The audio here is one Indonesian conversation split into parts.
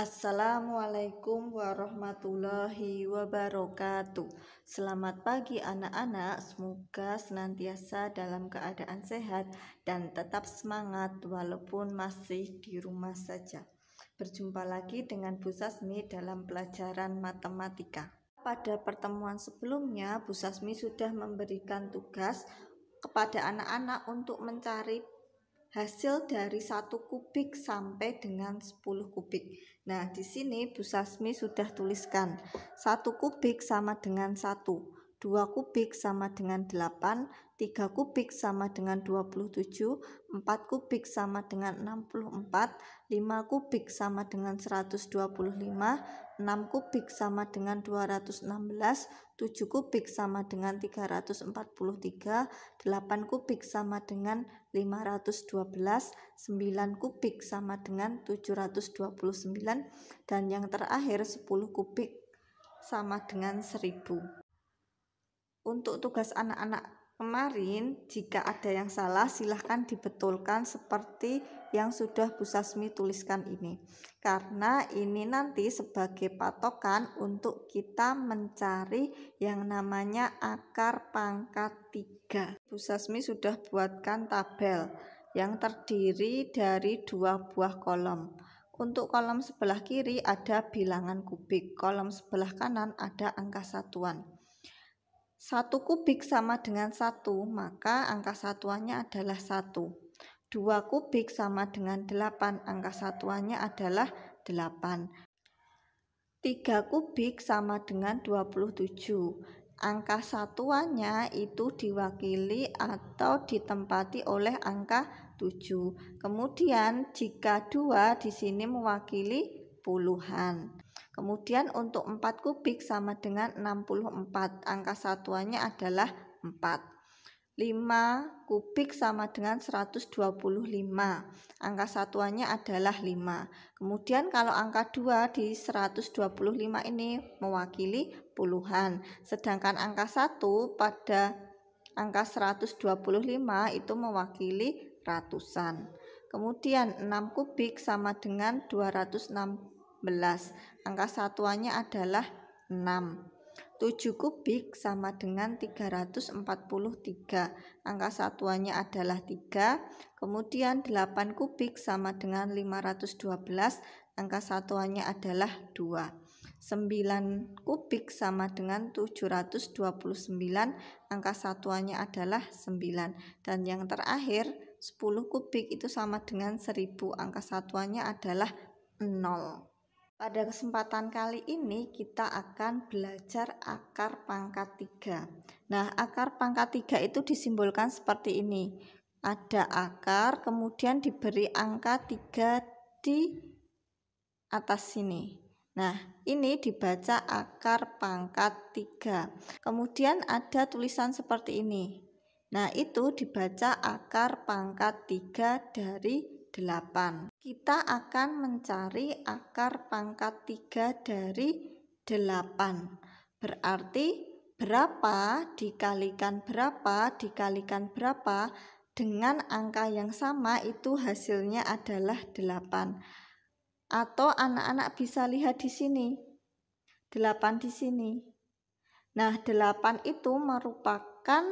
Assalamualaikum warahmatullahi wabarakatuh. Selamat pagi anak-anak, semoga senantiasa dalam keadaan sehat dan tetap semangat walaupun masih di rumah saja. Berjumpa lagi dengan Bu Sasmi dalam pelajaran matematika. Pada pertemuan sebelumnya, Bu Sasmi sudah memberikan tugas kepada anak-anak untuk mencari hasil dari 1 kubik sampai dengan 10 kubik. Nah, di sini Bu Sasmi sudah tuliskan 1 kubik sama dengan 1, 2 kubik sama dengan 8, 3 kubik sama dengan 27, 4 kubik sama dengan 64, 5 kubik sama dengan 125, 6 kubik sama dengan 216, 7 kubik sama dengan 343, 8 kubik sama dengan 512, 9 kubik sama dengan 729, dan yang terakhir 10 kubik sama dengan 1000. Untuk tugas anak-anak kemarin, jika ada yang salah silahkan dibetulkan seperti yang sudah Bu Sasmi tuliskan ini, karena ini nanti sebagai patokan untuk kita mencari yang namanya akar pangkat 3. Bu Sasmi sudah buatkan tabel yang terdiri dari 2 buah kolom. Untuk kolom sebelah kiri ada bilangan kubik, kolom sebelah kanan ada angka satuan. 1 kubik sama dengan 1, maka angka satuannya adalah 1. 2 kubik sama dengan 8, angka satuannya adalah 8. 3 kubik sama dengan 27. Angka satuannya itu diwakili atau ditempati oleh angka 7. Kemudian jika 2 di sini mewakili puluhan. Kemudian untuk 4 kubik sama dengan 64, angka satuannya adalah 4. 5 kubik sama dengan 125, angka satuannya adalah 5. Kemudian kalau angka 2 di 125 ini mewakili puluhan, sedangkan angka 1 pada angka 125 itu mewakili ratusan. Kemudian 6 kubik sama dengan 216, angka satuannya adalah 6. 7 kubik sama dengan 343, angka satuannya adalah 3. Kemudian 8 kubik sama dengan 512, angka satuannya adalah 2. 9 kubik sama dengan 729, angka satuannya adalah 9. Dan yang terakhir 10 kubik itu sama dengan 1000, angka satuannya adalah 0. Pada kesempatan kali ini kita akan belajar akar pangkat 3. Nah, akar pangkat 3 itu disimbolkan seperti ini. Ada akar, kemudian diberi angka 3 di atas sini. Nah, ini dibaca akar pangkat 3. Kemudian ada tulisan seperti ini. Nah, itu dibaca akar pangkat 3 dari 8. Kita akan mencari akar pangkat 3 dari 8. Berarti berapa dikalikan berapa dikalikan berapa dengan angka yang sama itu hasilnya adalah 8. Atau anak-anak bisa lihat di sini. 8 di sini. Nah, 8 itu merupakan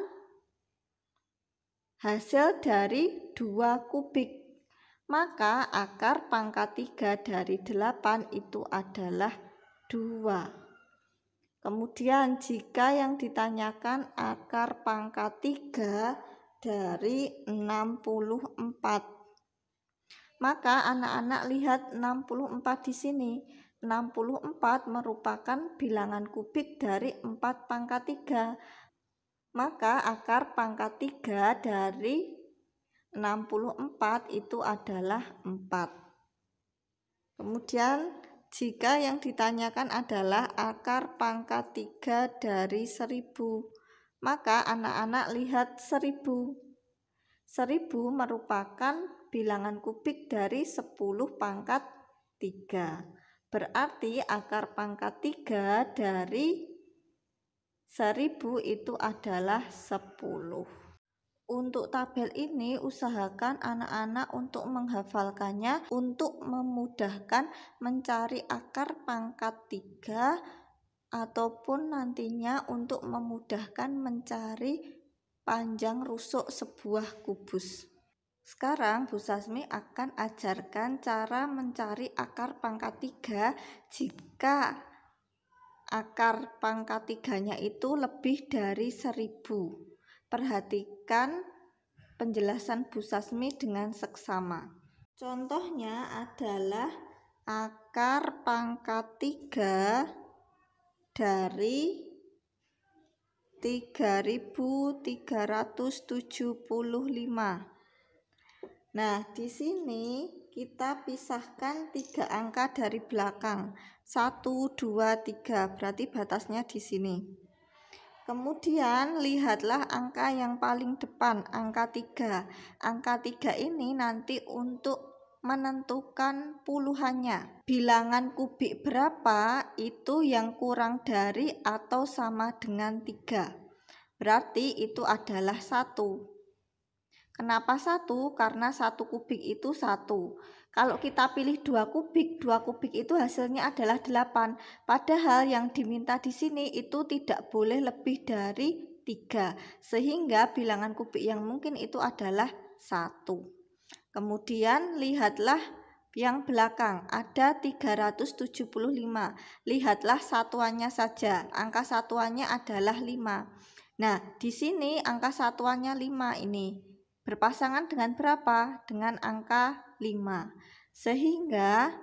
hasil dari 2 kubik. Maka akar pangkat 3 dari 8 itu adalah 2. Kemudian jika yang ditanyakan akar pangkat 3 dari 64, maka anak-anak lihat 64 di sini. 64 merupakan bilangan kubik dari 4 pangkat 3. Maka akar pangkat 3 dari 64 itu adalah 4. Kemudian jika yang ditanyakan adalah akar pangkat 3 dari 1000, maka anak-anak lihat 1000. 1000 merupakan bilangan kubik dari 10 pangkat 3. Berarti akar pangkat 3 dari 1000 itu adalah 10. Untuk tabel ini usahakan anak-anak untuk menghafalkannya untuk memudahkan mencari akar pangkat 3 ataupun nantinya untuk memudahkan mencari panjang rusuk sebuah kubus. Sekarang Bu Sasmi akan ajarkan cara mencari akar pangkat 3 jika akar pangkat 3-nya itu lebih dari 1000. Perhatikan penjelasan Bu Sasmi dengan seksama. Contohnya adalah akar pangkat 3 dari 3375. Nah, di sini kita pisahkan 3 angka dari belakang. 1, 2, 3, berarti batasnya di sini. Kemudian lihatlah angka yang paling depan, angka 3. Angka 3 ini nanti untuk menentukan puluhannya. Bilangan kubik berapa itu yang kurang dari atau sama dengan 3. Berarti itu adalah 1. Kenapa 1? Karena 1 kubik itu 1. Kalau kita pilih 2 kubik itu hasilnya adalah 8. Padahal yang diminta di sini itu tidak boleh lebih dari 3. Sehingga bilangan kubik yang mungkin itu adalah 1. Kemudian lihatlah yang belakang, ada 375. Lihatlah satuannya saja. Angka satuannya adalah 5. Nah, di sini angka satuannya 5 ini. Berpasangan dengan berapa? Dengan angka 5. Sehingga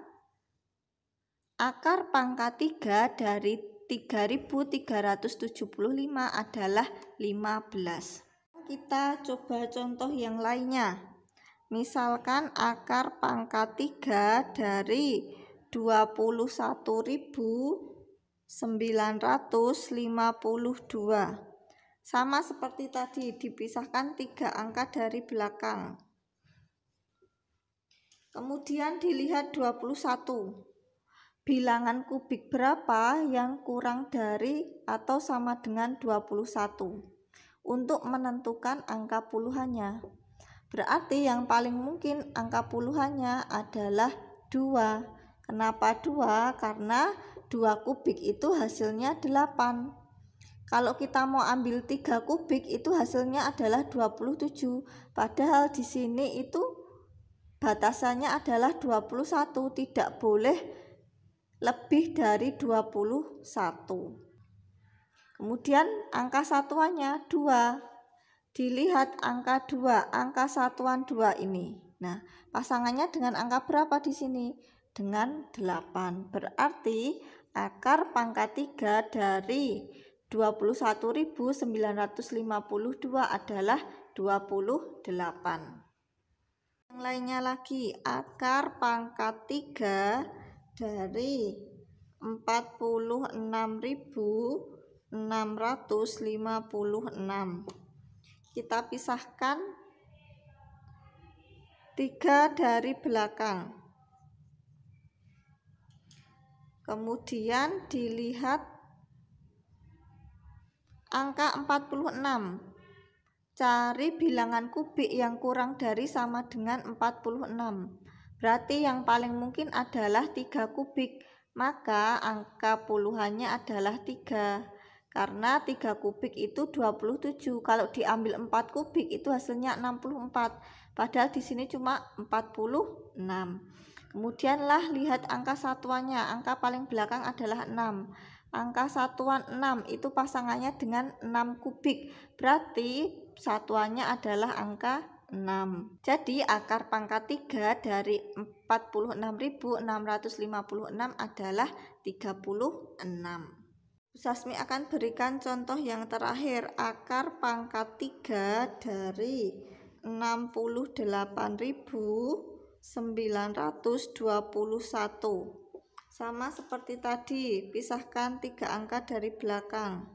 akar pangkat 3 dari 3375 adalah 15. Kita coba contoh yang lainnya. Misalkan akar pangkat 3 dari 21.952. Sama seperti tadi, dipisahkan 3 angka dari belakang. Kemudian dilihat 21. Bilangan kubik berapa yang kurang dari atau sama dengan 21? Untuk menentukan angka puluhannya. Berarti yang paling mungkin angka puluhannya adalah 2. Kenapa 2? Karena 2 kubik itu hasilnya 8. Kalau kita mau ambil 3 kubik itu hasilnya adalah 27. Padahal di sini itu batasannya adalah 21, tidak boleh lebih dari 21. Kemudian angka satuannya 2. Dilihat angka 2, angka satuan 2 ini. Nah, pasangannya dengan angka berapa di sini? Dengan 8. Berarti akar pangkat 3 dari 21.952 adalah 28. Yang lainnya lagi, akar pangkat 3 dari 46.656. Kita pisahkan 3 dari belakang. Kemudian dilihat angka 46. Cari bilangan kubik yang kurang dari sama dengan 46. Berarti yang paling mungkin adalah 3 kubik. Maka angka puluhannya adalah 3. Karena 3 kubik itu 27. Kalau diambil 4 kubik itu hasilnya 64. Padahal di sini cuma 46. Kemudianlah lihat angka satuannya. Angka paling belakang adalah 6. Angka satuan 6 itu pasangannya dengan 6 kubik. Berarti satuannya adalah angka 6. Jadi akar pangkat 3 dari 46.656 adalah 36. Bu Sasmi akan berikan contoh yang terakhir. Akar pangkat 3 dari 68.921. Sama seperti tadi, pisahkan 3 angka dari belakang.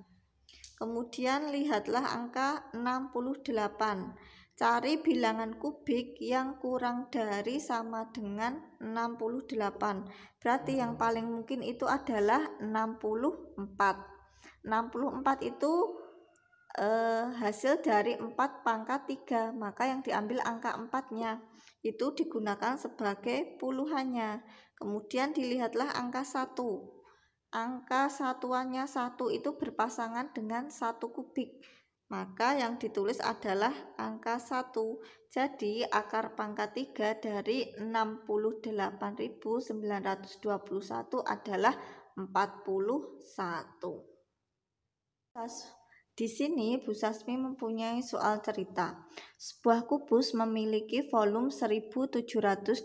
Kemudian lihatlah angka 68. Cari bilangan kubik yang kurang dari sama dengan 68. Berarti yang paling mungkin itu adalah 64. 64 itu hasil dari 4 pangkat 3, maka yang diambil angka 4-nya itu digunakan sebagai puluhannya. Kemudian dilihatlah angka 1. Angka satuannya 1 itu berpasangan dengan 1 kubik. Maka yang ditulis adalah angka 1. Jadi akar pangkat 3 dari 68.921 adalah 41. Di sini Bu Sasmi mempunyai soal cerita. Sebuah kubus memiliki volume 1728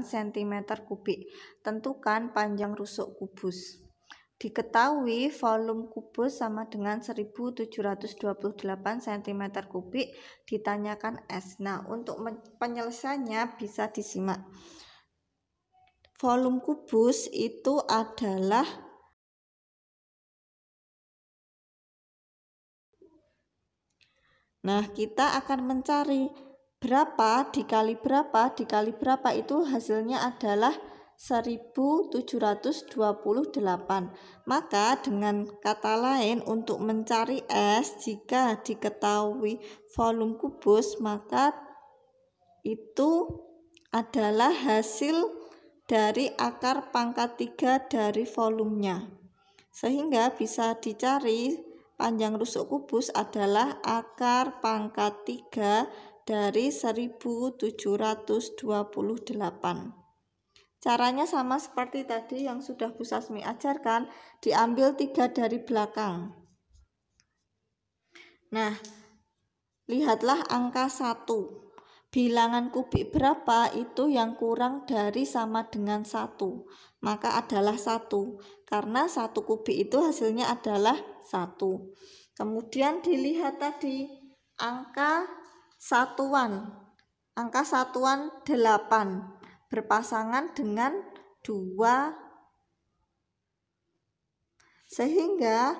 cm kubik. Tentukan panjang rusuk kubus. Diketahui volume kubus sama dengan 1728 cm kubik, ditanyakan S. Nah, untuk penyelesaiannya bisa disimak. Volume kubus itu adalah kita akan mencari berapa dikali berapa itu hasilnya adalah 1728. Maka dengan kata lain untuk mencari S, jika diketahui volume kubus, maka itu adalah hasil dari akar pangkat 3 dari volumenya. Sehingga bisa dicari panjang rusuk kubus adalah akar pangkat 3 dari 1728. Caranya sama seperti tadi yang sudah Bu Sasmi ajarkan, diambil 3 dari belakang. Nah, lihatlah angka 1. Bilangan kubik berapa itu yang kurang dari sama dengan 1? Maka adalah 1. Karena 1 kubik itu hasilnya adalah 1. Kemudian dilihat tadi angka satuan. Angka satuan 8 berpasangan dengan 2. Sehingga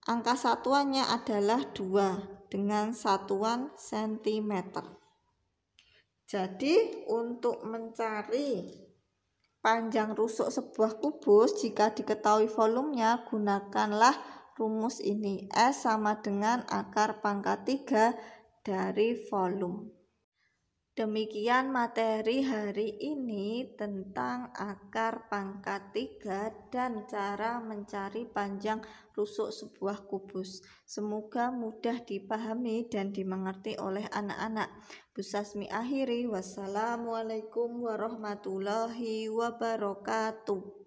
angka satuannya adalah 2 dengan satuan sentimeter. Jadi untuk mencari panjang rusuk sebuah kubus, jika diketahui volumenya, gunakanlah rumus ini. S sama dengan akar pangkat 3 dari volume. Demikian materi hari ini tentang akar pangkat 3 dan cara mencari panjang rusuk sebuah kubus. Semoga mudah dipahami dan dimengerti oleh anak-anak. Bu Sasmi akhiri, wassalamualaikum warahmatullahi wabarakatuh.